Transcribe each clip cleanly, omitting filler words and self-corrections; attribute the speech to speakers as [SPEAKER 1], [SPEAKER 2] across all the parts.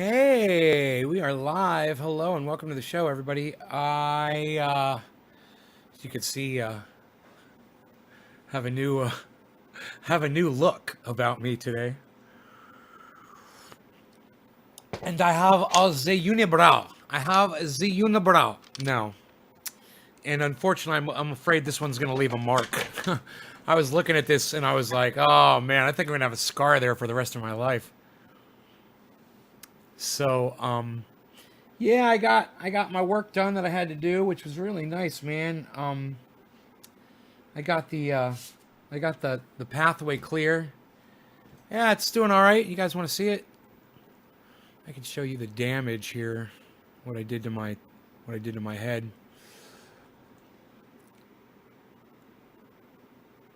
[SPEAKER 1] Hey, we are live. Hello and welcome to the show, everybody. As you can see, have a new, have a new look about me today, and I have the unibrow. I have the unibrow now, and unfortunately, I'm afraid this one's gonna leave a mark. I was looking at this and I was like, oh man, I think I'm gonna have a scar there for the rest of my life. So, yeah, I got my work done that I had to do, which was really nice, man. I got the pathway clear. Yeah, it's doing all right. You guys want to see it? I can show you the damage here. What I did to my head.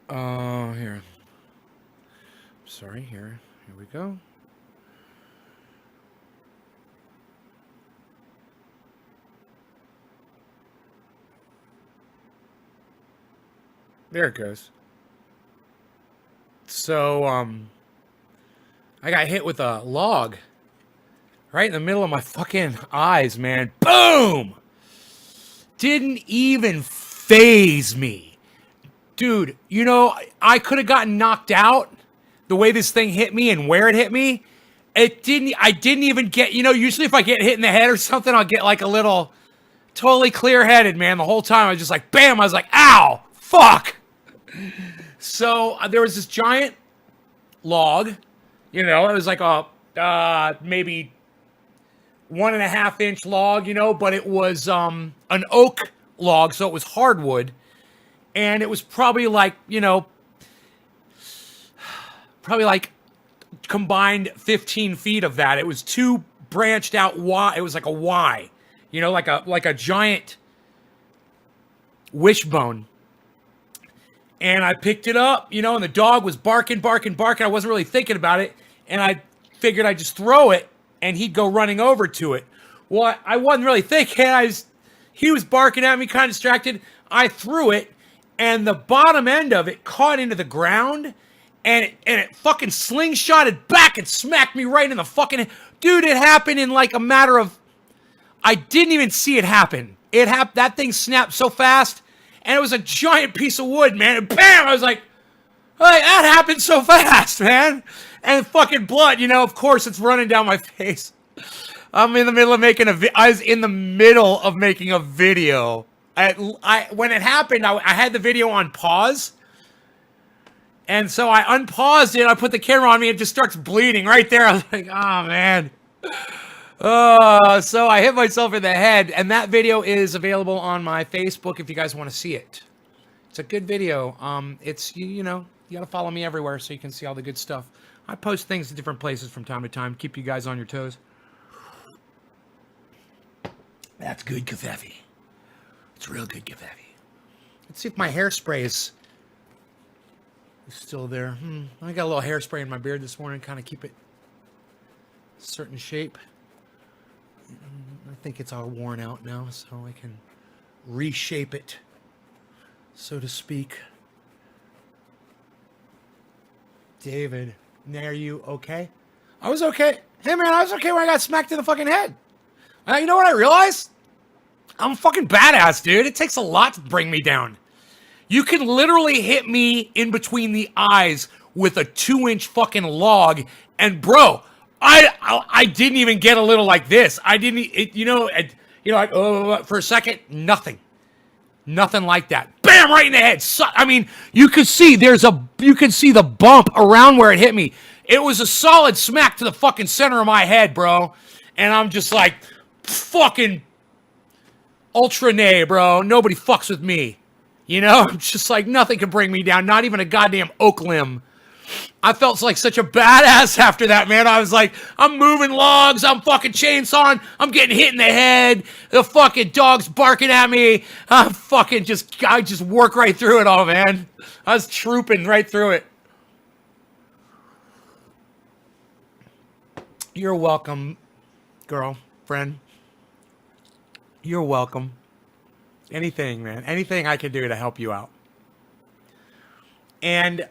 [SPEAKER 1] Here. Sorry, here we go. There it goes. So, I got hit with a log right in the middle of my fucking eyes, man. Boom! Didn't even phase me. Dude, I could have gotten knocked out the way this thing hit me and where it hit me. I didn't even get, usually if I get hit in the head or something, I'll get like a little totally clear headed, man. The whole time I was just like, bam, I was like, ow, fuck. So there was this giant log, it was like a, maybe 1.5 inch log, but it was, an oak log. So it was hardwood. And it was probably like, probably like combined 15 feet of that. It was two branched out Y. It was like a Y, like a giant wishbone. And I picked it up, and the dog was barking, barking, barking. I wasn't really thinking about it. And I figured I'd just throw it and he'd go running over to it. Well, I wasn't really thinking. He was barking at me, kind of distracted. I threw it and the bottom end of it caught into the ground and it fucking slingshotted back and smacked me right in the fucking... Dude, it happened in like a matter of... I didn't even see it happen. That thing snapped so fast, and it was a giant piece of wood, man. And bam! I was like, hey, that happened so fast, man. And fucking blood, of course it's running down my face. I'm in the middle of making I was in the middle of making a video. When it happened, I had the video on pause. And so I unpaused it, I put the camera on me, it just starts bleeding right there. I was like, oh man. So I hit myself in the head, and that video is available on my Facebook if you guys want to see it. It's a good video. It's, you gotta follow me everywhere so you can see all the good stuff. I post things in different places from time to time, keep you guys on your toes. That's good kefefe. It's real good kefefe. Let's see if my hairspray is still there. I got a little hairspray in my beard this morning, kind of keep it a certain shape. I think it's all worn out now, so I can reshape it, so to speak. David, are you okay? I was okay. Hey man, I was okay when I got smacked in the fucking head. You know what I realized? I'm a fucking badass, dude. It takes a lot to bring me down. You can literally hit me in between the eyes with a 2-inch fucking log, and bro, I didn't even get a little like this. I didn't, like, for a second, nothing like that. Bam, right in the head. I mean, you could see the bump around where it hit me. It was a solid smack to the fucking center of my head, bro. And I'm just like, fucking ultra nay, bro. Nobody fucks with me. I'm just like, nothing can bring me down. Not even a goddamn oak limb. I felt like such a badass after that, man. I was like, I'm moving logs. I'm fucking chainsawing. I'm getting hit in the head. The fucking dog's barking at me. I just work right through it all, man. I was trooping right through it. You're welcome, girlfriend. You're welcome. Anything, man. Anything I can do to help you out. And,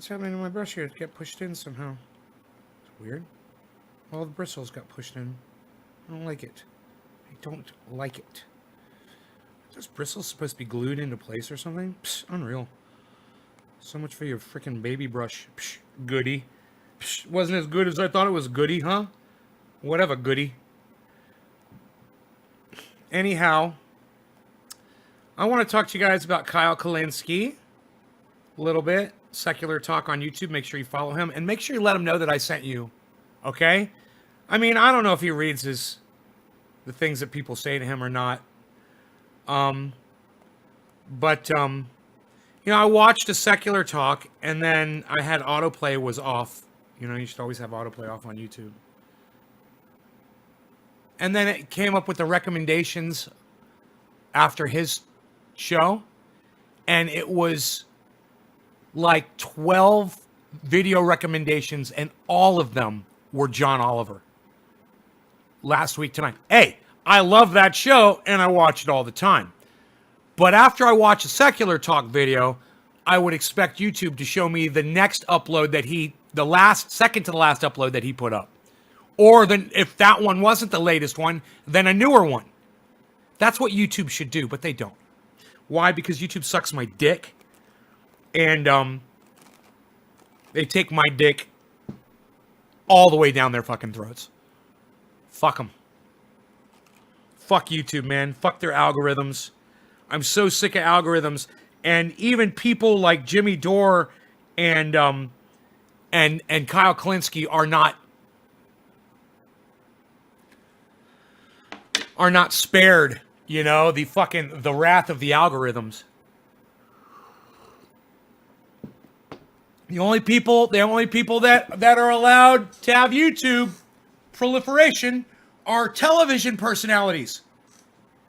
[SPEAKER 1] What's happening to my brush here? It got pushed in somehow. It's weird. All the bristles got pushed in. I don't like it. I don't like it. Are those bristles supposed to be glued into place or something? Psh, unreal. So much for your freaking baby brush. Psh, goody. Psh, wasn't as good as I thought it was, goody, huh? Whatever, goody. Anyhow, I want to talk to you guys about Kyle Kulinski a little bit. Secular Talk on YouTube. Make sure you follow him. And make sure you let him know that I sent you. Okay? I mean, I don't know if he reads the things that people say to him or not. But you know, I watched a Secular Talk, and then I had autoplay was off. You know, you should always have autoplay off on YouTube. And then it came up with the recommendations after his show, and it was like 12 video recommendations, and all of them were John Oliver. Last week tonight. Hey, I love that show, and I watch it all the time. But after I watch a Secular Talk video, I would expect YouTube to show me the next upload that second to the last upload that he put up. Or then if that one wasn't the latest one, then a newer one. That's what YouTube should do, but they don't. Why? Because YouTube sucks my dick. And they take my dick all the way down their fucking throats. Fuck them. Fuck YouTube, man. Fuck their algorithms. I'm so sick of algorithms. And even people like Jimmy Dore and Kyle Kulinski are not spared, you know, the wrath of the algorithms. The only people that are allowed to have YouTube proliferation are television personalities.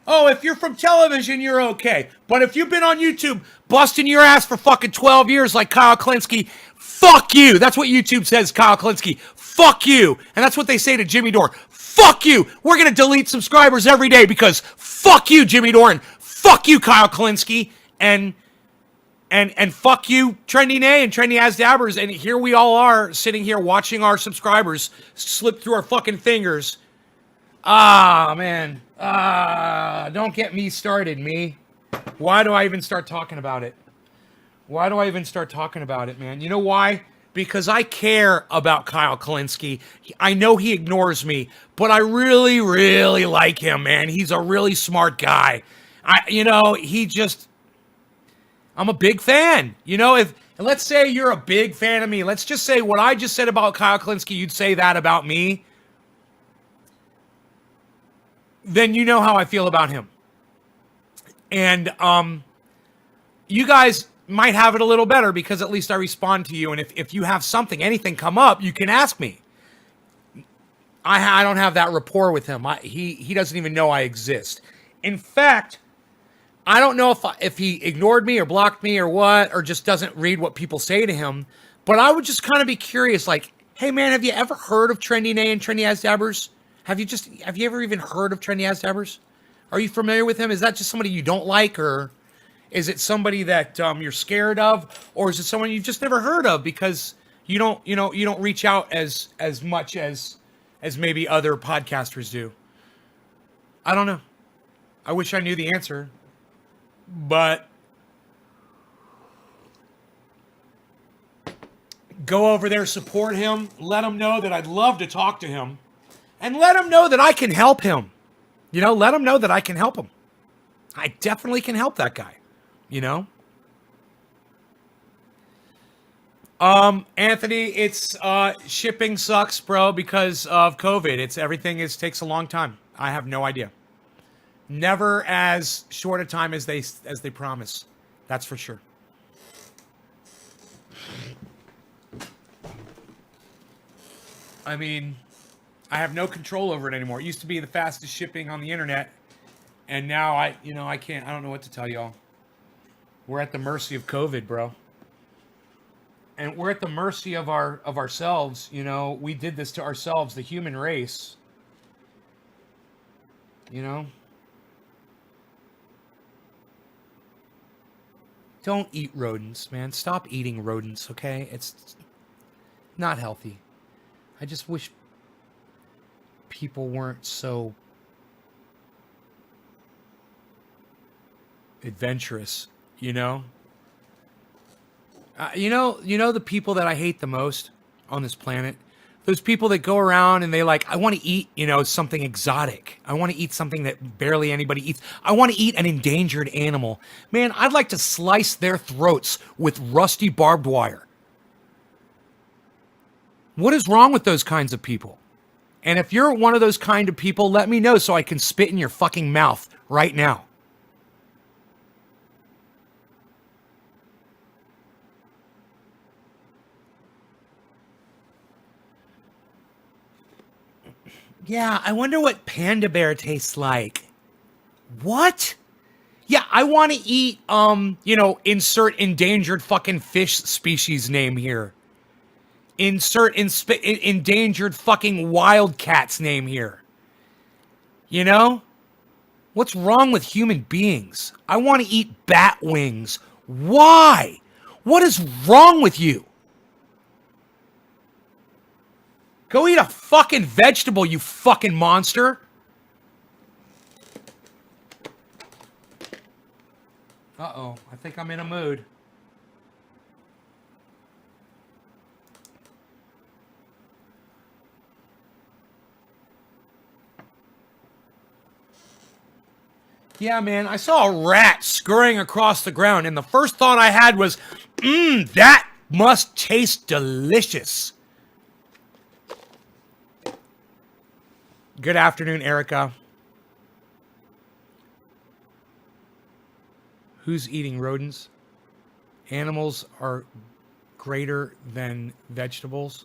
[SPEAKER 1] Oh, if you're from television, you're okay. But if you've been on YouTube busting your ass for fucking 12 years like Kyle Kulinski, fuck you. That's what YouTube says, Kyle Kulinski. Fuck you. And that's what they say to Jimmy Dore. Fuck you. We're going to delete subscribers every day because fuck you, Jimmy Dore, and fuck you, Kyle Kulinski, and fuck you, Trendy Nay and Trendy Asdabbers. And here we all are sitting here watching our subscribers slip through our fucking fingers. Ah, man. Don't get me started, me. Why do I even start talking about it? Why do I even start talking about it, man? You know why? Because I care about Kyle Kulinski. I know he ignores me, but I really, really like him, man. He's a really smart guy. I'm a big fan. You know, if let's say you're a big fan of me, let's just say what I just said about Kyle Kulinski, you'd say that about me. Then you know how I feel about him. And you guys might have it a little better because at least I respond to you. And if you have anything come up, you can ask me. I don't have that rapport with him. He doesn't even know I exist. In fact, I don't know if he ignored me or blocked me or what, or just doesn't read what people say to him. But I would just kind of be curious, like, hey man, have you ever heard of Trendy Nay and Trendy Asdabbers? Have you ever even heard of Trendy Asdabbers? Are you familiar with him? Is that just somebody you don't like, or is it somebody that you're scared of, or is it someone you've just never heard of because you don't reach out as much as maybe other podcasters do? I don't know. I wish I knew the answer, but go over there, support him, let him know that I'd love to talk to him. And let him know that I can help him. You know, let him know that I can help him. I definitely can help that guy. You know? Anthony, it's shipping sucks, bro, because of COVID. Everything takes a long time. I have no idea. Never as short a time as they promise. That's for sure. I mean, I have no control over it anymore. It used to be the fastest shipping on the internet, and now I can't. I don't know what to tell y'all. We're at the mercy of COVID, bro. And we're at the mercy of ourselves. You know, we did this to ourselves, the human race. You know? Don't eat rodents, man. Stop eating rodents, okay? It's not healthy. I just wish people weren't so adventurous, you know? You know the people that I hate the most on this planet? Those people that go around and they like, I want to eat, something exotic. I want to eat something that barely anybody eats. I want to eat an endangered animal. Man, I'd like to slice their throats with rusty barbed wire. What is wrong with those kinds of people? And if you're one of those kind of people, let me know so I can spit in your fucking mouth right now. Yeah, I wonder what panda bear tastes like. What? Yeah, I want to eat, insert endangered fucking fish species name here. Insert endangered fucking wildcat's name here. You know? What's wrong with human beings? I want to eat bat wings. Why? What is wrong with you? Go eat a fucking vegetable, you fucking monster. Uh-oh, I think I'm in a mood. Yeah, man, I saw a rat scurrying across the ground, and the first thought I had was, that must taste delicious. Good afternoon, Erica. Who's eating rodents? Animals are greater than vegetables.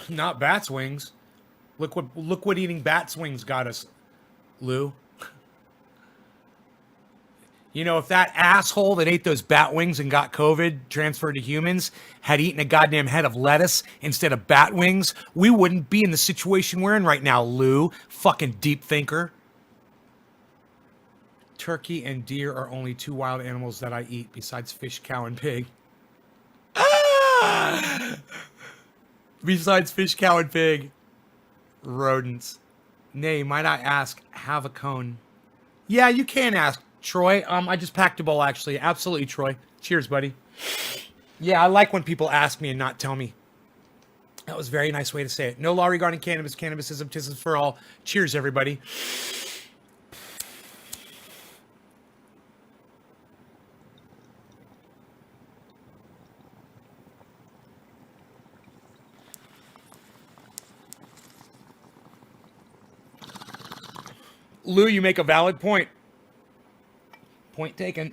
[SPEAKER 1] Not bats' wings. Look what eating bats' wings got us, Lou. If that asshole that ate those bat wings and got COVID transferred to humans had eaten a goddamn head of lettuce instead of bat wings, we wouldn't be in the situation we're in right now, Lou. Fucking deep thinker. Turkey and deer are only two wild animals that I eat besides fish, cow, and pig. Ah! Besides fish, cow, and pig. Rodents. Nay, might I ask, have a cone? Yeah, you can ask, Troy. I just packed a bowl, actually. Absolutely, Troy. Cheers, buddy. Yeah, I like when people ask me and not tell me. That was a very nice way to say it. No law regarding cannabis. Cannabis is tism for all. Cheers, everybody. Lou, you make a valid point. Point taken.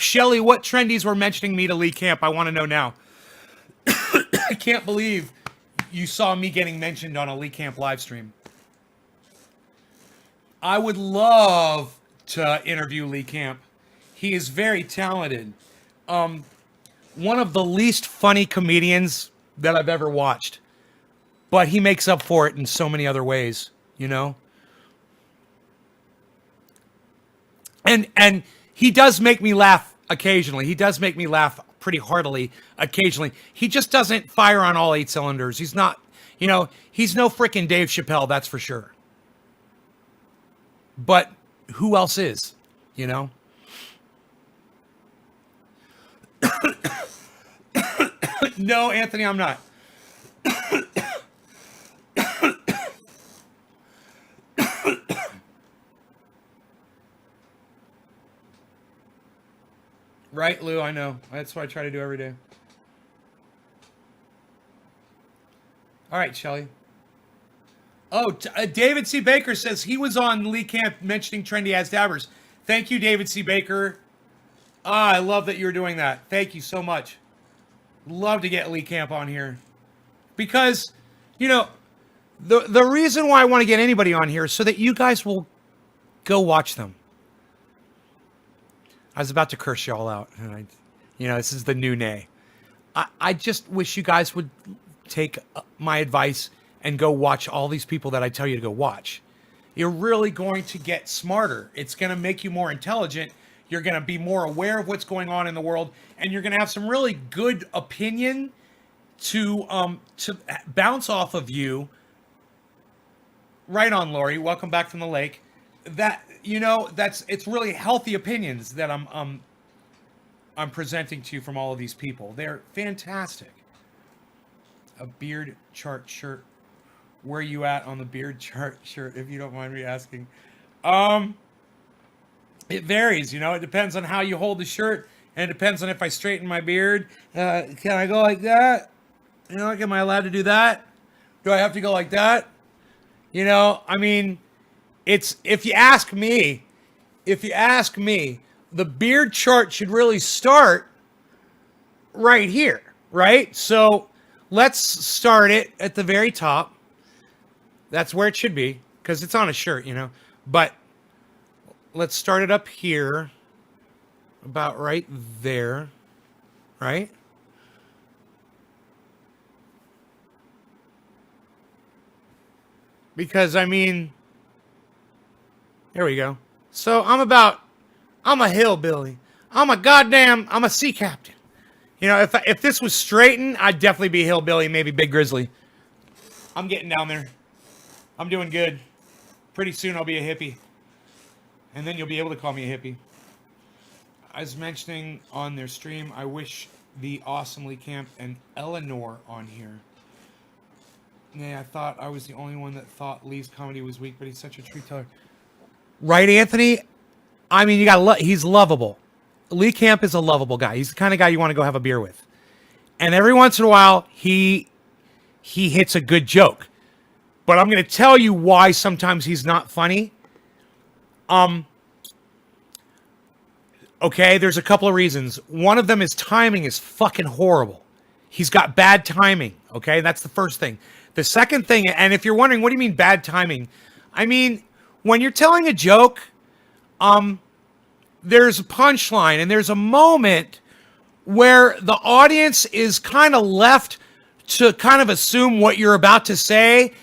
[SPEAKER 1] Shelly, what trendies were mentioning me to Lee Camp? I want to know now. I can't believe you saw me getting mentioned on a Lee Camp live stream. I would love to interview Lee Camp. He is very talented. One of the least funny comedians that I've ever watched. But he makes up for it in so many other ways, And he does make me laugh occasionally. He does make me laugh pretty heartily occasionally. He just doesn't fire on all 8 cylinders. He's not, he's no freaking Dave Chappelle, that's for sure. But who else is, No, Anthony, I'm not. Right, Lou? I know. That's what I try to do every day. All right, Shelly. Oh, David C. Baker says he was on Lee Camp mentioning trendy as dabbers. Thank you, David C. Baker. Ah, I love that you're doing that. Thank you so much. Love to get Lee Camp on here. Because, you know, the reason why I want to get anybody on here is so that you guys will go watch them. I was about to curse y'all out. And this is the new nay. I just wish you guys would take my advice and go watch all these people that I tell you to go watch. You're really going to get smarter. It's going to make you more intelligent. You're going to be more aware of what's going on in the world, and you're going to have some really good opinion to bounce off of you. Right on, Lori. Welcome back from the lake. It's really healthy opinions that I'm presenting to you from all of these people. They're fantastic. A beard chart shirt. Where you at on the beard chart shirt, if you don't mind me asking? It varies, it depends on how you hold the shirt, and it depends on if I straighten my beard. Can I go like that? Am I allowed to do that? Do I have to go like that? It's, if you ask me, the beard chart should really start right here, right? So let's start it at the very top. That's where it should be, because it's on a shirt, But let's start it up here, about right there, right? Because, there we go. So I'm a hillbilly. I'm a sea captain. If this was straightened, I'd definitely be a hillbilly, maybe Big Grizzly. I'm getting down there. I'm doing good. Pretty soon I'll be a hippie. And then you'll be able to call me a hippie. I was mentioning on their stream, I wish the awesome Lee Camp and Eleanor on here. Yeah, I thought I was the only one that thought Lee's comedy was weak, but he's such a treat teller. Right, Anthony? He's lovable. Lee Camp is a lovable guy. He's the kind of guy you want to go have a beer with. And every once in a while, he hits a good joke. But I'm going to tell you why sometimes he's not funny. Okay, there's a couple of reasons. One of them is timing is fucking horrible. He's got bad timing, okay? That's the first thing. The second thing, and if you're wondering, what do you mean bad timing? When you're telling a joke, there's a punchline, and there's a moment where the audience is kind of left to kind of assume what you're about to say,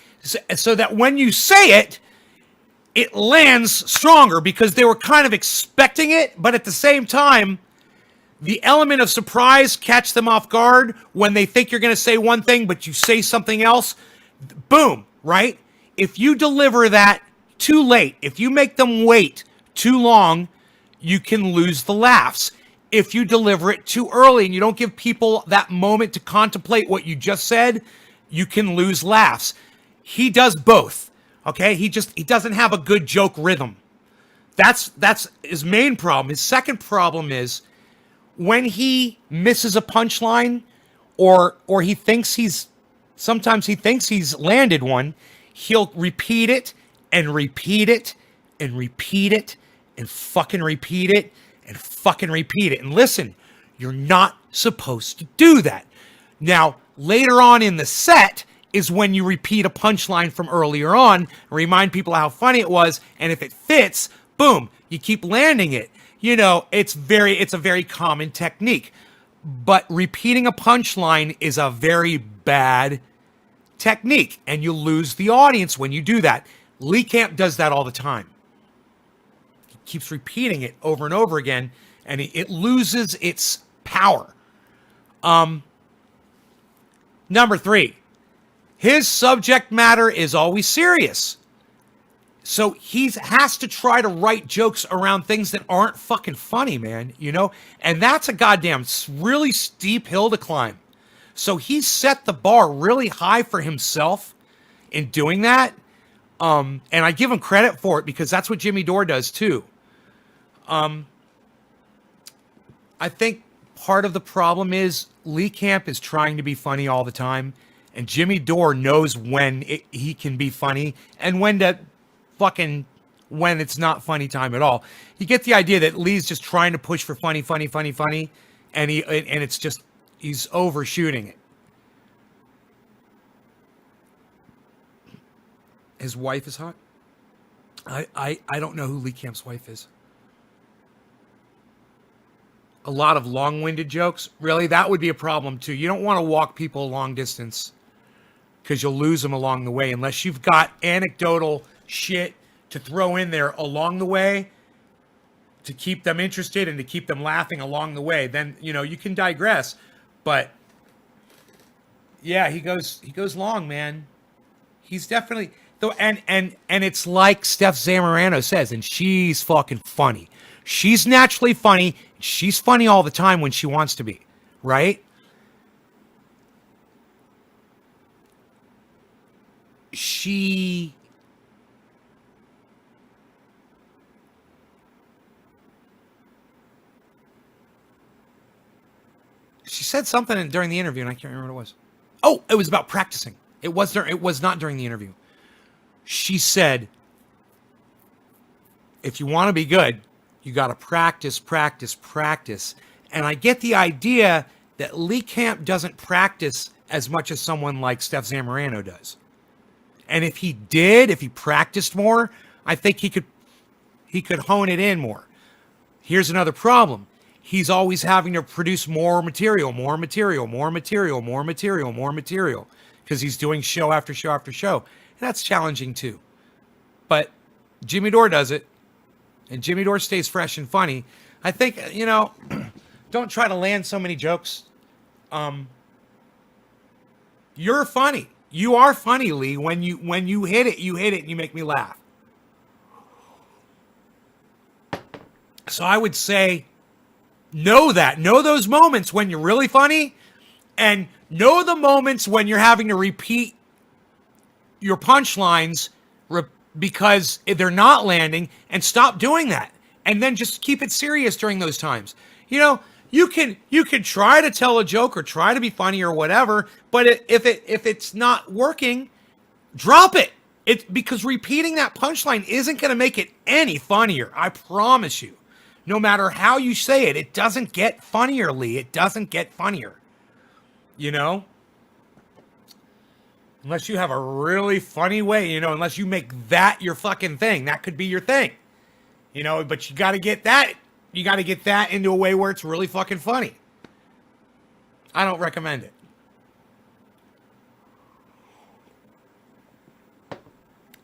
[SPEAKER 1] so that when you say it, it lands stronger because they were kind of expecting it, but at the same time, the element of surprise catch them off guard when they think you're going to say one thing, but you say something else. Boom, right? If you deliver that too late, if you make them wait too long, you can lose the laughs. If you deliver it too early and you don't give people that moment to contemplate what you just said, you can lose laughs. He does both, okay? He doesn't have a good joke rhythm. That's his main problem. His second problem is when he misses a punchline or sometimes he thinks he's landed one, he'll repeat it and repeat it and repeat it and fucking repeat it and fucking repeat it. And listen, you're not supposed to do that. Now, later on in the set is when you repeat a punchline from earlier on, remind people how funny it was, and if it fits, boom, you keep landing it. It's a very common technique. But repeating a punchline is a very bad technique, and you lose the audience when you do that. Lee Camp does that all the time. He keeps repeating it over and over again, and it loses its power. Number 3, his subject matter is always serious. So he has to try to write jokes around things that aren't fucking funny, man, And that's a goddamn really steep hill to climb. So he set the bar really high for himself in doing that. And I give him credit for it because that's what Jimmy Dore does too. I think part of the problem is Lee Camp is trying to be funny all the time. And Jimmy Dore knows when he can be funny and when it's not funny time at all. You get the idea that Lee's just trying to push for funny, and it's just he's overshooting it. His wife is hot. I don't know who Lee Camp's wife is. A lot of long-winded jokes. Really, that would be a problem too. You don't want to walk people a long distance because you'll lose them along the way unless you've got anecdotal shit to throw in there along the way to keep them interested and to keep them laughing along the way. Then, you can digress. But yeah, he goes long, man. He's definitely though, and it's like Steph Zamorano says, and she's fucking funny. She's naturally funny. She's funny all the time when she wants to be, right? She said something during the interview, and I can't remember what it was. Oh, it was about practicing. It was not during the interview. She said, if you want to be good, you got to practice. And I get the idea that Lee Camp doesn't practice as much as someone like Steph Zamorano does. And if he practiced more, I think he could hone it in more. Here's another problem. He's always having to produce more material, because he's doing show after show after show. And that's challenging too. But Jimmy Dore does it. And Jimmy Dore stays fresh and funny. I think, don't try to land so many jokes. You're funny. You are funny, Lee. When you hit it, and you make me laugh. So I would say, know those moments when you're really funny, and know the moments when you're having to repeat your punchlines because they're not landing, and stop doing that. And then just keep it serious during those times. You can try to tell a joke or try to be funny or whatever, but if it's not working, drop it. Because repeating that punchline isn't going to make it any funnier. I promise you. No matter how you say it, it doesn't get funnier, Lee. It doesn't get funnier. Unless you have a really funny way, unless you make that your fucking thing. That could be your thing. But you got to get that. You got to get that into a way where it's really fucking funny. I don't recommend it.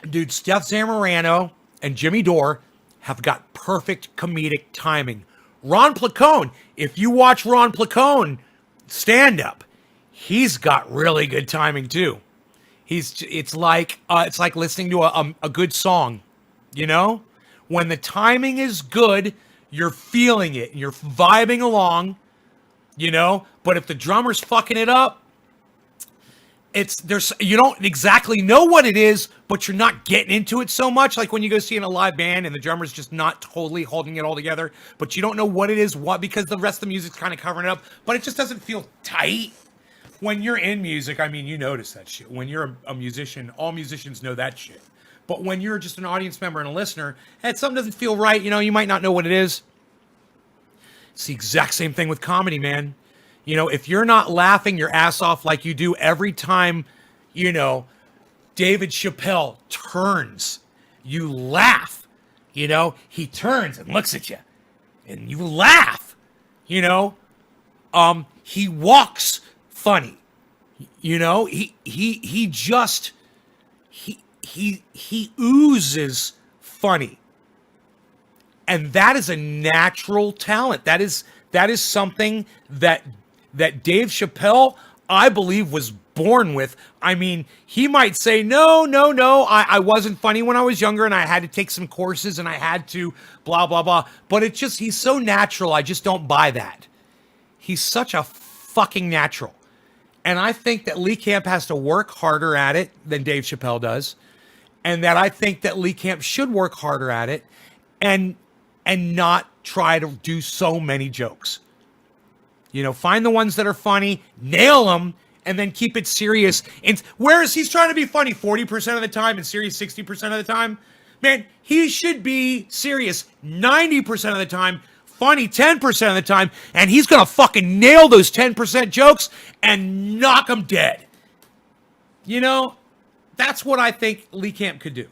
[SPEAKER 1] Dude, Steph Zamorano and Jimmy Dore have got perfect comedic timing. Ron Placone, if you watch Ron Placone stand up, he's got really good timing too. It's like listening to a good song, When the timing is good, you're feeling it, and you're vibing along, But if the drummer's fucking it up, you don't exactly know what it is, but you're not getting into it so much. Like when you go see in a live band and the drummer's just not totally holding it all together, but you don't know what it is, because the rest of the music's kind of covering it up, but it just doesn't feel tight. When you're in music, you notice that shit. When you're a musician, all musicians know that shit. But when you're just an audience member and a listener, and something doesn't feel right, you might not know what it is. It's the exact same thing with comedy, man. If you're not laughing your ass off like you do every time, David Chappelle turns, you laugh. He turns and looks at you, and you laugh. He walks funny. He oozes funny. And that is a natural talent. That is something that Dave Chappelle, I believe, was born with. He might say, no, I wasn't funny when I was younger and I had to take some courses and I had to blah, blah, blah. But he's so natural, I just don't buy that. He's such a fucking natural. And I think that Lee Camp has to work harder at it than Dave Chappelle does. And that I think that Lee Camp should work harder at it and not try to do so many jokes. Find the ones that are funny, nail them, and then keep it serious. And whereas he's trying to be funny 40% of the time and serious 60% of the time, man, he should be serious 90% of the time, funny 10% of the time, and he's gonna fucking nail those 10% jokes and knock them dead. You know, that's what I think Lee Camp could do.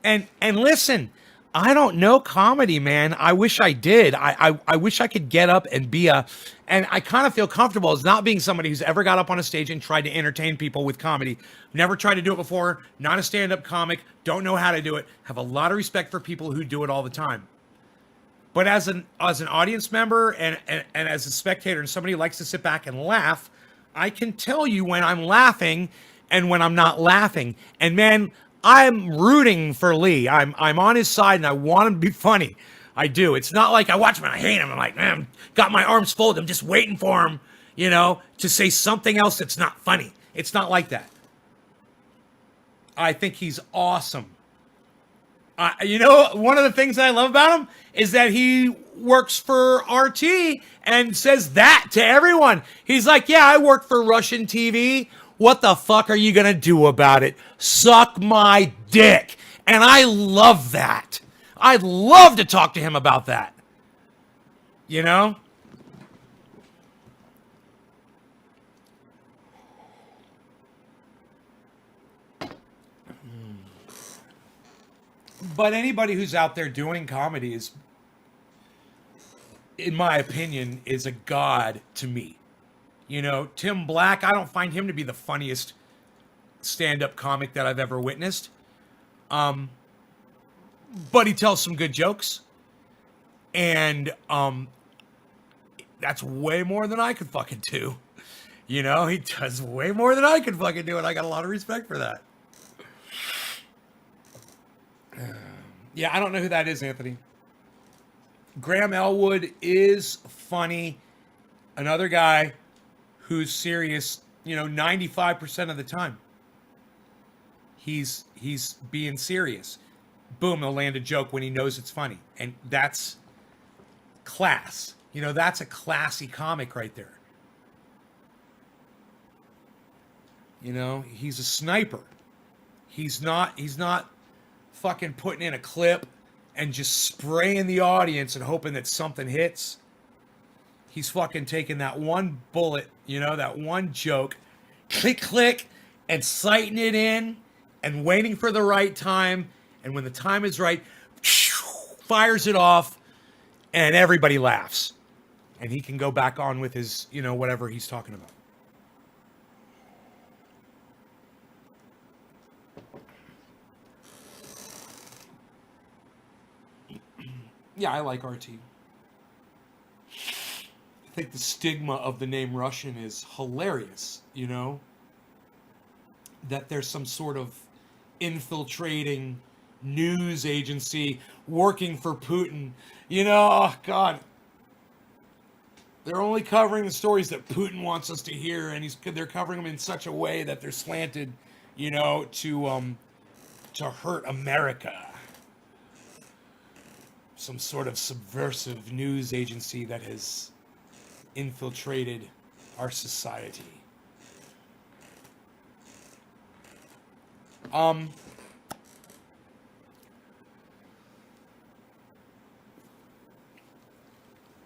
[SPEAKER 1] And listen, I don't know comedy, man. I wish I did. I wish I could get up and be and I kind of feel comfortable as not being somebody who's ever got up on a stage and tried to entertain people with comedy. Never tried to do it before, not a stand-up comic, don't know how to do it. Have a lot of respect for people who do it all the time. But as an audience member and as a spectator and somebody who likes to sit back and laugh, I can tell you when I'm laughing and when I'm not laughing. And man, I'm rooting for Lee. I'm on his side and I want him to be funny. I do. It's not like I watch him and I hate him. I'm like, man, got my arms folded. I'm just waiting for him, you know, to say something else that's not funny. It's not like that. I think he's awesome. You know, one of the things that I love about him is that he works for RT and says that to everyone. He's like, yeah, I work for Russian TV. What the fuck are you going to do about it? Suck my dick. And I love that. I'd love to talk to him about that. You know? But anybody who's out there doing comedy is, in my opinion, is a god to me. You know, Tim Black, I don't find him to be the funniest stand-up comic that I've ever witnessed. But he tells some good jokes. And that's way more than I could fucking do. You know, he does way more than I could fucking do, and I got a lot of respect for that. Yeah, I don't know who that is, Anthony. Graham Elwood is funny. Another guy who's serious, you know, 95% of the time. He's being serious. Boom, he'll land a joke when he knows it's funny. And that's class. You know, that's a classy comic right there. You know, he's a sniper. He's not fucking putting in a clip and just spraying the audience and hoping that something hits. He's fucking taking that one bullet, you know, that one joke, click, click, and sighting it in and waiting for the right time. And when the time is right, fires it off and everybody laughs. And he can go back on with his, you know, whatever he's talking about. Yeah, I like RT. I think the stigma of the name Russian is hilarious, you know? That there's some sort of infiltrating news agency working for Putin. You know, oh God. They're only covering the stories that Putin wants us to hear, and they're covering them in such a way that they're slanted, you know, to hurt America. Some sort of subversive news agency that has infiltrated our society.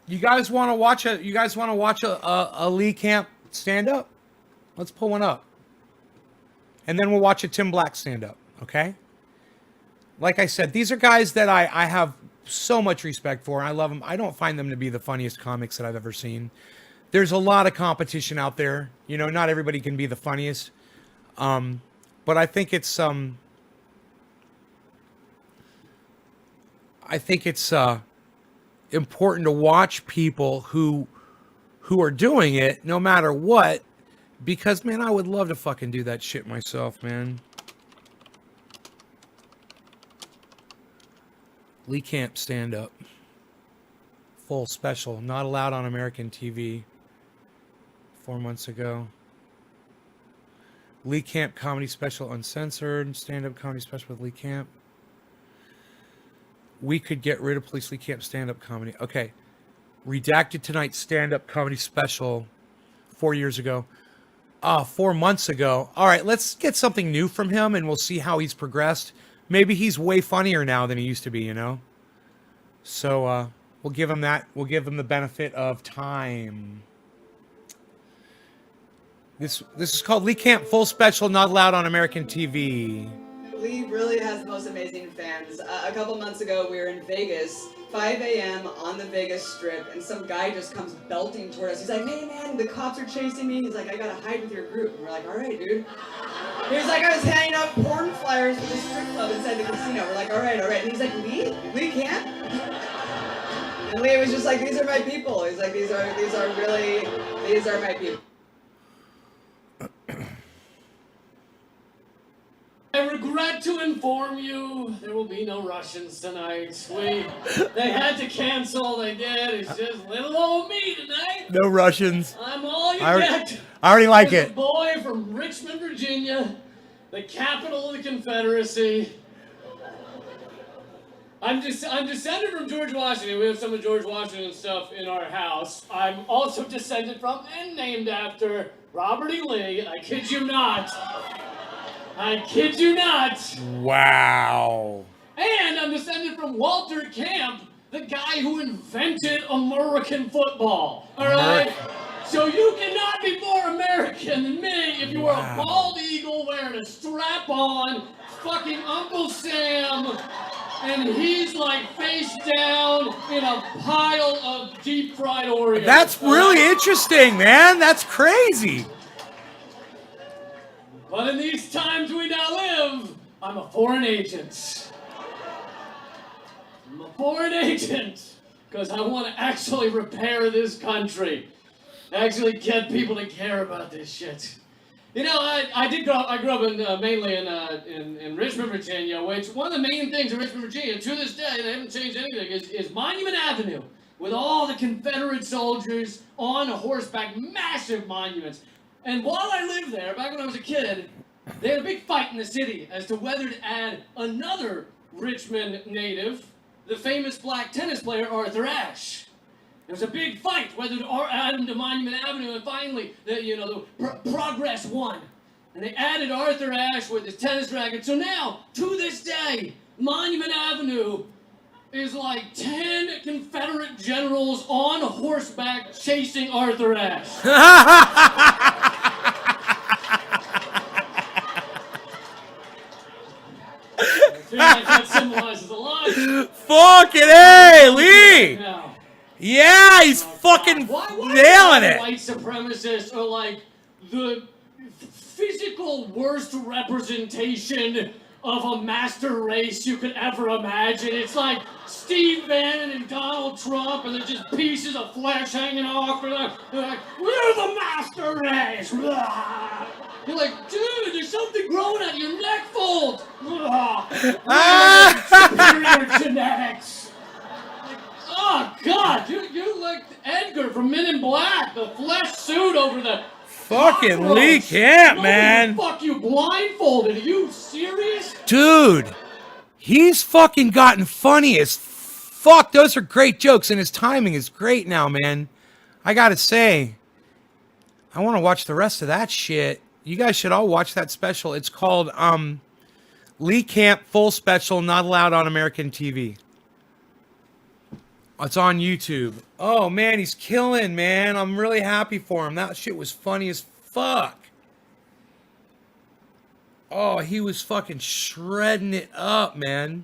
[SPEAKER 1] You guys want to watch a Lee Camp stand up? Let's pull one up. And then we'll watch a Tim Black stand up, okay? Like I said, these are guys that I have so much respect for. I love them. I don't find them to be the funniest comics that I've ever seen. There's a lot of competition out there. You know, not everybody can be the funniest. But I think it's important to watch people who are doing it no matter what, because man, I would love to fucking do that shit myself, man. Lee Camp stand up. Full special. Not allowed on American TV. 4 months ago. Lee Camp comedy special uncensored. Stand up comedy special with Lee Camp. We could get rid of Police Lee Camp stand up comedy. Okay. Redacted Tonight stand up comedy special 4 years ago. 4 months ago. All right, let's get something new from him and we'll see how he's progressed. Maybe he's way funnier now than he used to be, you know? So we'll give him that. We'll give him the benefit of time. This is called Lee Camp Full Special, not allowed on American TV.
[SPEAKER 2] Lee really has the most amazing fans. A couple months ago, we were in Vegas, 5 a.m. on the Vegas Strip, and some guy just comes belting toward us. He's like, "Hey man, the cops are chasing me." He's like, "I gotta hide with your group." And we're like, "All right, dude." He was like, "I was handing out porn flyers for the strip club inside the casino." We're like, "All right, all right." And he's like, "Lee Camp?" And Lee was just like, "These are my people." He's like, these are my people."
[SPEAKER 3] I regret to inform you there will be no Russians tonight. They had to cancel. They did. It's just little old me tonight.
[SPEAKER 1] No Russians.
[SPEAKER 3] I'm all you get.
[SPEAKER 1] I already like
[SPEAKER 3] As
[SPEAKER 1] it.
[SPEAKER 3] a boy from Richmond, Virginia, the capital of the Confederacy. I'm descended from George Washington. We have some of George Washington stuff in our house. I'm also descended from and named after Robert E. Lee. I kid you not. I kid you not.
[SPEAKER 1] Wow.
[SPEAKER 3] And I'm descended from Walter Camp, the guy who invented American football. All right? So you cannot be more American than me if you are a bald eagle wearing a strap-on, fucking Uncle Sam, and he's like face down in a pile of deep-fried Oreos.
[SPEAKER 1] That's really interesting, man. That's crazy.
[SPEAKER 3] But in these times we now live, I'm a foreign agent. I'm a foreign agent because I want to actually repair this country. Actually get people to care about this shit. You know, I grew up mainly in Richmond, Virginia, which one of the main things in Richmond, Virginia, to this day, they haven't changed anything, is Monument Avenue, with all the Confederate soldiers on horseback, massive monuments. And while I lived there, back when I was a kid, they had a big fight in the city as to whether to add another Richmond native, the famous black tennis player Arthur Ashe. There was a big fight whether to add him to Monument Avenue, and finally, the Progress won. And they added Arthur Ashe with his tennis racket. So now, to this day, Monument Avenue is like 10 Confederate generals on horseback chasing Arthur Ashe. That symbolizes a lot.
[SPEAKER 1] Fucking A, Lee!
[SPEAKER 3] Now,
[SPEAKER 1] Yeah, he's fucking nailing it.
[SPEAKER 3] White supremacists are like the physical worst representation of a master race you could ever imagine. It's like Steve Bannon and Donald Trump, and they're just pieces of flesh hanging off. They're like, we're the master race. Blah. You're like, dude, there's something growing out of your neck fold. Superior genetics. Like, oh, God, you're like Edgar from Men in Black, the flesh suit over the
[SPEAKER 1] Fucking
[SPEAKER 3] cockroach.
[SPEAKER 1] Lee Camp,
[SPEAKER 3] Nobody
[SPEAKER 1] man.
[SPEAKER 3] Fuck you blindfolded. Are you serious?
[SPEAKER 1] Dude, he's fucking gotten funny as fuck. Those are great jokes, and his timing is great now, man. I gotta say, I want to watch the rest of that shit. You guys should all watch that special. It's called Lee Camp Full Special, not allowed on American TV. It's on YouTube. Oh, man, he's killing, man. I'm really happy for him. That shit was funny as fuck. Oh, he was fucking shredding it up, man.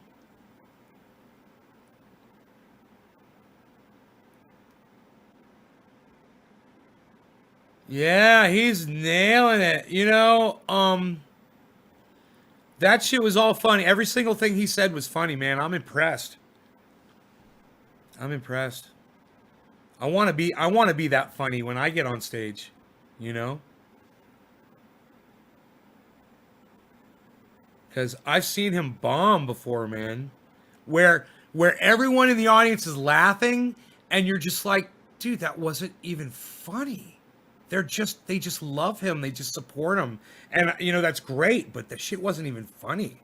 [SPEAKER 1] Yeah, he's nailing it. That shit was all funny. Every single thing he said was funny, man. I'm impressed. I'm impressed. I want to be that funny when I get on stage, you know? Cuz I've seen him bomb before, man. Where everyone in the audience is laughing and you're just like, dude, that wasn't even funny. They just love him. They just support him. And that's great, but the shit wasn't even funny.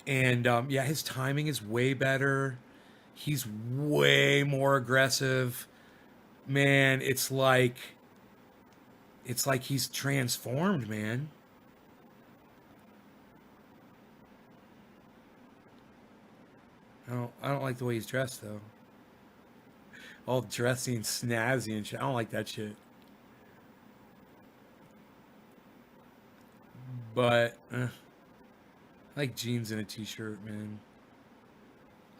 [SPEAKER 1] And yeah, his timing is way better. He's way more aggressive. Man, it's like It's like he's transformed, man. I don't like the way he's dressed though. All dressy and snazzy and shit. I don't like that shit. But I like jeans and a t-shirt, man.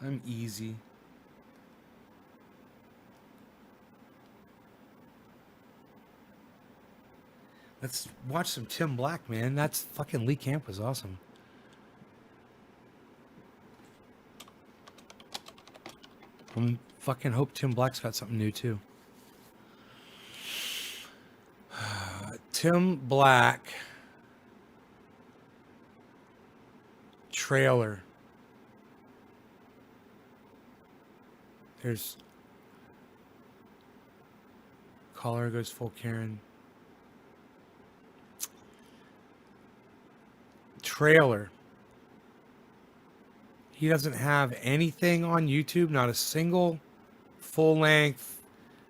[SPEAKER 1] I'm easy. Let's watch some Tim Black, man. That's fucking Lee Camp was awesome. Fucking hope Tim Black's got something new too. Tim Black trailer. There's caller goes full Karen. Trailer. He doesn't have anything on YouTube, not a single full length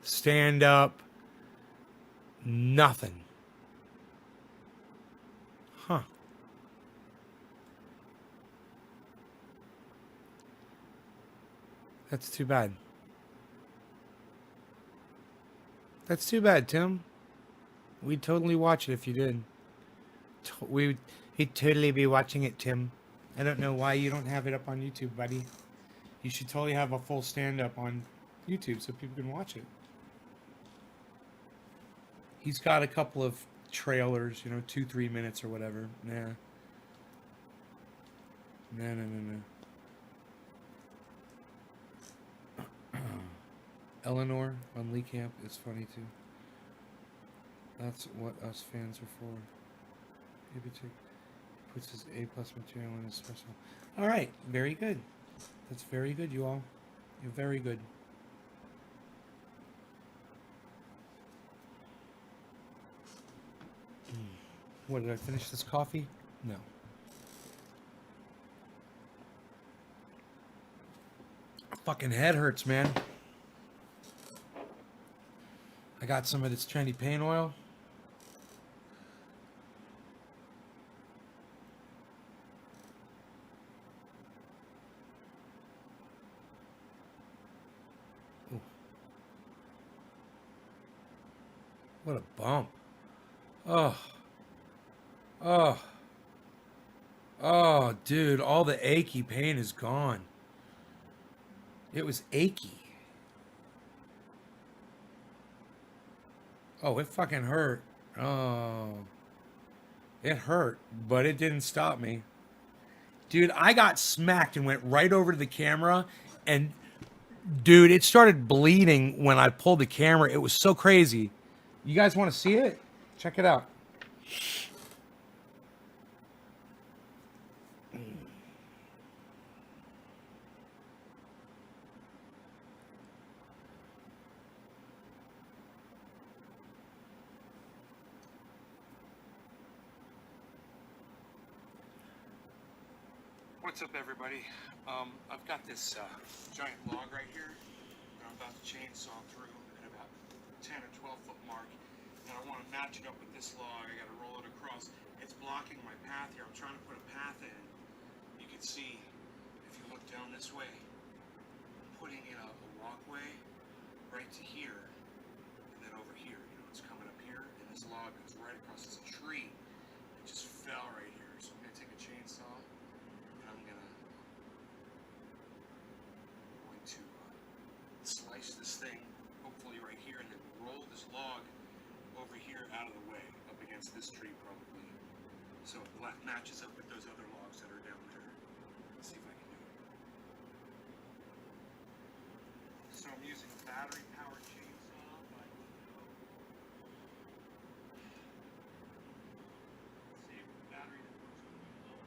[SPEAKER 1] stand up, nothing. Huh. That's too bad. That's too bad, Tim. We'd totally watch it if you did. He'd totally be watching it, Tim. I don't know why you don't have it up on YouTube, buddy. You should totally have a full stand-up on YouTube so people can watch it. He's got a couple of trailers, 2-3 minutes or whatever. Nah. No. Eleanor on Lee Camp is funny too. That's what us fans are for. Maybe puts his A+ material in his special. All right, very good. That's very good, you all. You're very good. What, did I finish this coffee? No. Fucking head hurts, man. I got some of this trendy pain oil. Ooh. What a bump. Oh, dude, all the achy pain is gone. It was achy. Oh, it fucking hurt. Oh. It hurt, but it didn't stop me. Dude, I got smacked and went right over to the camera, and dude, it started bleeding when I pulled the camera. It was so crazy. You guys want to see it? Check it out. What's up, everybody? I've got this giant log right here that I'm about to chainsaw through at about 10 or 12 foot mark, and I want to match it up with this log. I got to roll it across. It's blocking my path here. I'm trying to put a path in. You can see if you look down this way, I'm putting in a walkway right to here, and then over here. It's coming up here, and this log goes right across. It's a tree. It just fell right here. So I'm gonna take a chainsaw. I'm going to slice this thing, hopefully right here, and then roll this log over here out of the way, up against this tree probably, so it matches up with those other logs that are down there. Let's see if I can do it. So I'm using a battery-powered chainsaw. Let's see if the battery that works with me lower.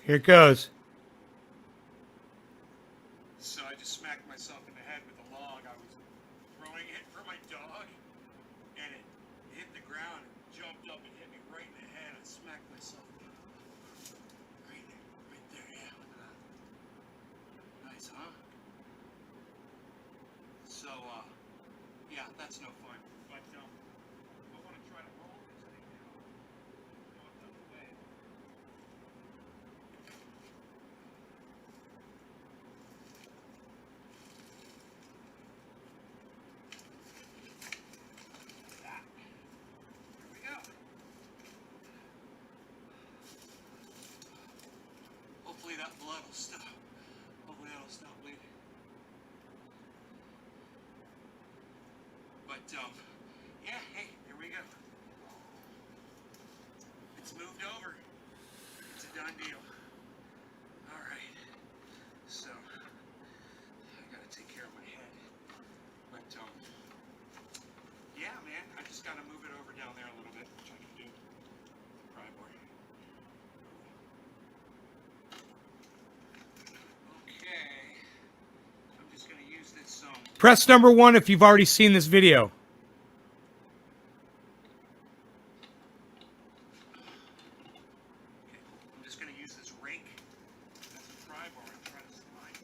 [SPEAKER 1] Here it goes.
[SPEAKER 4] So I just smacked myself in the head with a log. I was throwing it for my dog, and it hit the ground and jumped up and hit me right in the head. I smacked myself right there, yeah. Nice, huh? So, yeah, that's no fun. But, I want to try to roll this thing now. Walk out the way. There we go. Hopefully that blood will stop. Hopefully that'll stop bleeding. But, yeah, hey, here we go. It's moved over. It's a done deal. All right. So, I gotta take care of my head. But, yeah, man, I just gotta move it over down there a little bit, which I can do. Pry bar. Okay. I'm just gonna use this,
[SPEAKER 1] Press number 1 if you've already seen this video.
[SPEAKER 4] I'm just gonna use this rake as a pry bar and try to slide this.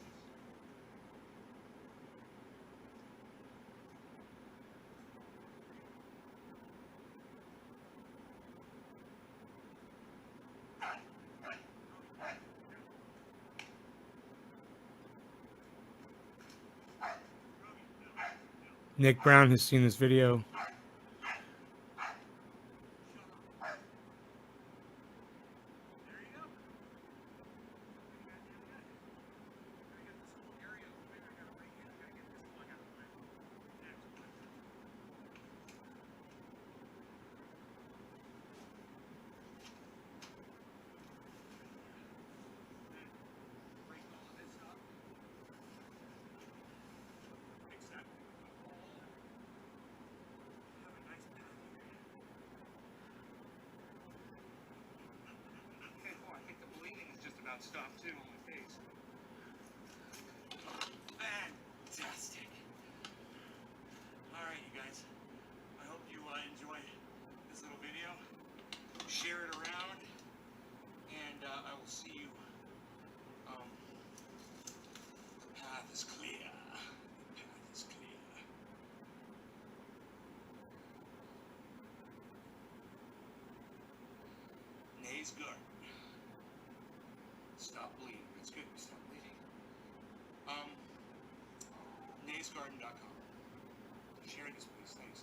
[SPEAKER 1] Nick Brown has seen this video.
[SPEAKER 4] There you go. I got this little area over there. I gotta rake it. I gotta get this plug out of the way. Next one. Break all of this up. Fix that hole. Have a nice path here. Okay, oh, I think the bleeding is just about stopped too on my face. Fantastic. All right, you guys. I hope you enjoy this little video. Share it around, and I will see you. The path is clear. The path is clear. Nays Garden. Stop bleeding. That's good. Stop bleeding. naysgarden.com. Share this, please. Thanks.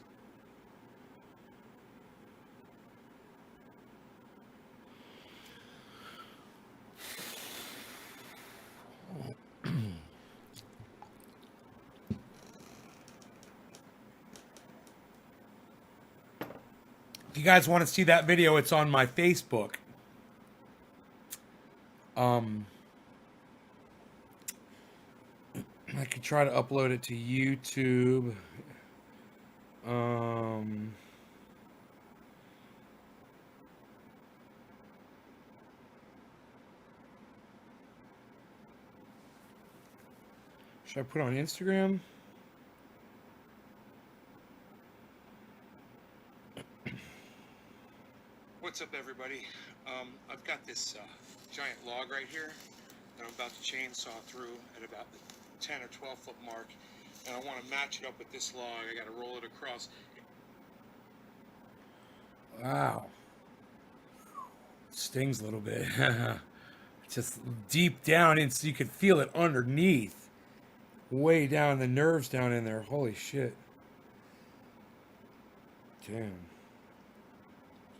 [SPEAKER 1] If you guys want to see that video, it's on my Facebook. I could try to upload it to YouTube. Should I put it on Instagram?
[SPEAKER 4] What's up, everybody? I've got this giant log right here that I'm about to chainsaw through at about the 10 or 12 foot mark, and I want to match it up with this log. I got to roll it across.
[SPEAKER 1] Wow. Stings a little bit. Just deep down in, so you could feel it underneath. Way down, the nerves down in there. Holy shit. Damn.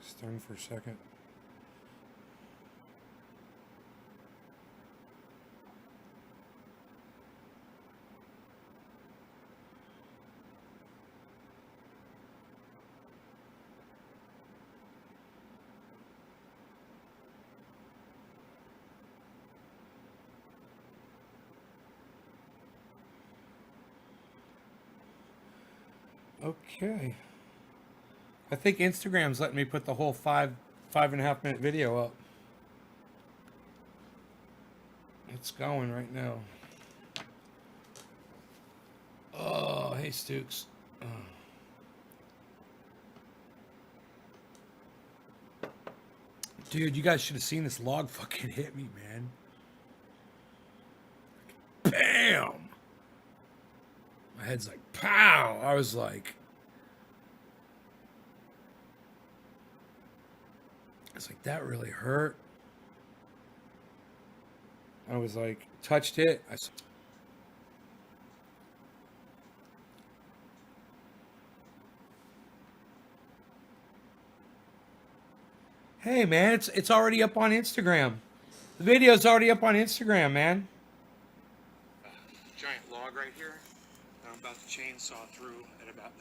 [SPEAKER 1] Stung for a second. Okay. I think Instagram's letting me put the whole 5.5 minute video up. It's going right now. Oh, hey, Stooks. Oh. Dude, you guys should have seen this log fucking hit me, man. Bam! My head's like, pow! I was like... It's like, that really hurt. I was like, touched it. Hey, man, it's already up on Instagram. The video's already up on Instagram, man.
[SPEAKER 4] Giant log right here that I'm about to chainsaw through at about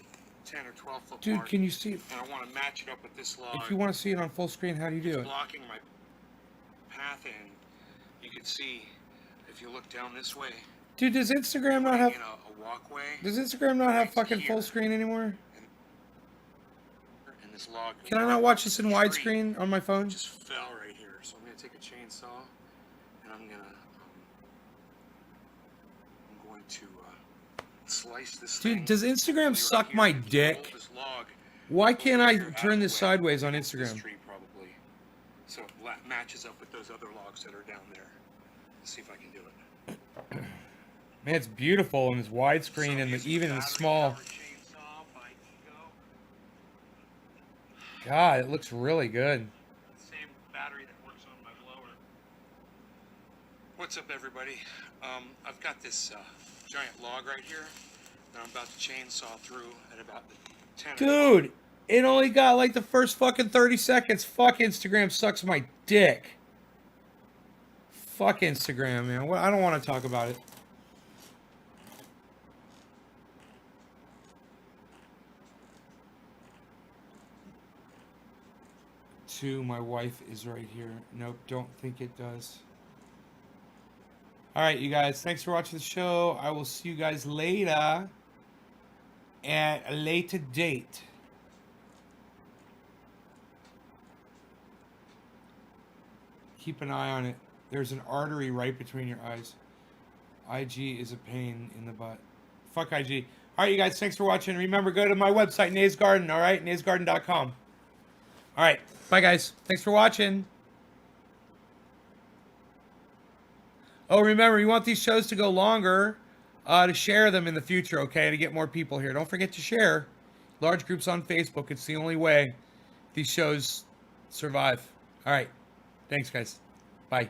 [SPEAKER 4] 10 or 12 foot
[SPEAKER 1] Dude,
[SPEAKER 4] mark.
[SPEAKER 1] can you see it?
[SPEAKER 4] And I want to match it up with this log.
[SPEAKER 1] If you want to see it on full screen, how do you do it?
[SPEAKER 4] Blocking my path in. You can see if you look down this way.
[SPEAKER 1] Dude, does Instagram not have...
[SPEAKER 4] In a walkway.
[SPEAKER 1] Does Instagram not have
[SPEAKER 4] right
[SPEAKER 1] fucking
[SPEAKER 4] here.
[SPEAKER 1] full screen anymore?
[SPEAKER 4] And this log.
[SPEAKER 1] Can I not watch this in widescreen on my phone?
[SPEAKER 4] Just fell right here. So I'm gonna take a chainsaw and I'm going to slice this thing.
[SPEAKER 1] Dude, does Instagram
[SPEAKER 4] right
[SPEAKER 1] suck
[SPEAKER 4] here.
[SPEAKER 1] my
[SPEAKER 4] If you
[SPEAKER 1] dick?
[SPEAKER 4] hold this log
[SPEAKER 1] Why can't I
[SPEAKER 4] over here out
[SPEAKER 1] turn
[SPEAKER 4] of the
[SPEAKER 1] this
[SPEAKER 4] way,
[SPEAKER 1] sideways on
[SPEAKER 4] it's this
[SPEAKER 1] Instagram?
[SPEAKER 4] tree probably. So it matches up with those other logs that are down there. Let's see if I can do it.
[SPEAKER 1] Man, it's beautiful in this widescreen and even in the small. God, it looks really good.
[SPEAKER 4] Same battery that works on my blower. What's up, everybody? I've got this giant log right here that I'm about to chainsaw through at about 10.
[SPEAKER 1] Dude, it only got like the first fucking 30 seconds. Fuck Instagram sucks my dick. Fuck Instagram, man. I don't want to talk about it. My wife is right here. Nope, don't think it does. All right, you guys, thanks for watching the show. I will see you guys later at a later date. Keep an eye on it. There's an artery right between your eyes. IG is a pain in the butt. Fuck IG. All right, you guys, thanks for watching. Remember, go to my website, Nays Garden, all right? naysgarden.com. All right. Bye, guys. Thanks for watching. Oh, remember, you want these shows to go longer, to share them in the future, okay? To get more people here. Don't forget to share. Large groups on Facebook. It's the only way these shows survive. All right. Thanks, guys. Bye.